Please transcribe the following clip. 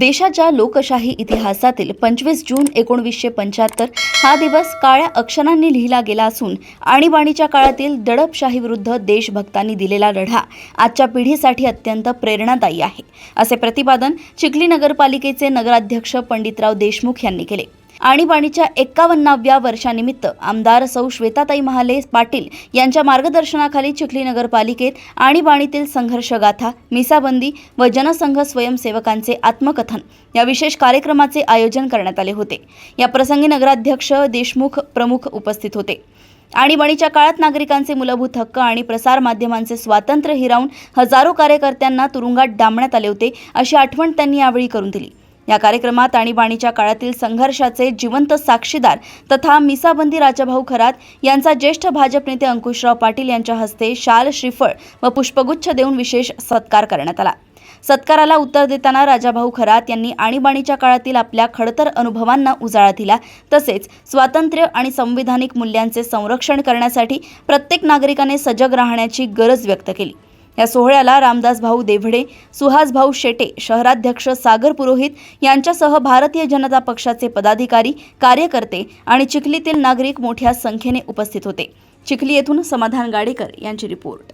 देशाच्या लोकशाही इतिहासातील 25 जून 1975 हा दिवस काळ्या अक्षरांनी लिहिला गेला असून आणीबाणीच्या काळातील दडपशाहीविरुद्ध देशभक्तांनी दिलेला लढा आजच्या पिढीसाठी अत्यंत प्रेरणादायी आहे, असे प्रतिपादन चिखली नगरपालिकेचे नगराध्यक्ष पंडितराव देशमुख यांनी केले। आणीबाणीच्या 51व्या वर्षानिमित्त आमदार सौ श्वेताताई महाले पाटील यांच्या मार्गदर्शनाखाली चिखली नगरपालिकेत आणीबाणीतील संघर्षगाथा, मिसाबंदी व जनसंघ स्वयंसेवकांचे आत्मकथन या विशेष कार्यक्रमाचे आयोजन करण्यात आले होते। या प्रसंगी नगराध्यक्ष देशमुख प्रमुख उपस्थित होते। आणीबाणीच्या काळात नागरिकांचे मूलभूत हक्क आणि प्रसार माध्यमांचे स्वातंत्र्य हिरावून हजारो कार्यकर्त्यांना तुरुंगात डांबण्यात आले होते, अशी आठवण त्यांनी यावेळी करून दिली। या कार्यक्रमात आणीबाणीच्या काळातील संघर्षाचे जिवंत साक्षीदार तथा मिसाबंदी राजाभाऊ खरात यांचा ज्येष्ठ भाजप नेते अंकुशराव पाटील यांच्या हस्ते शाल, श्रीफळ व पुष्पगुच्छ देऊन विशेष सत्कार करण्यात आला। सत्काराला उत्तर देताना राजाभाऊ खरात यांनी आणीबाणीच्या काळातील आपल्या खडतर अनुभवांना उजाळा दिला, तसेच स्वातंत्र्य आणि संविधानिक मूल्यांचे संरक्षण करण्यासाठी प्रत्येक नागरिकाने सजग राहण्याची गरज व्यक्त केली। या सोहळ्याला रामदास भाऊ देवडे, सुहास भाऊ शेटे, शहराध्यक्ष सागर पुरोहित यांच्यासह भारतीय जनता पक्षाचे पदाधिकारी, कार्यकर्ते आणि चिखलीतील नागरिक मोठ्या संख्येने उपस्थित होते। चिखली येथून समाधान गाडेकर यांची रिपोर्ट।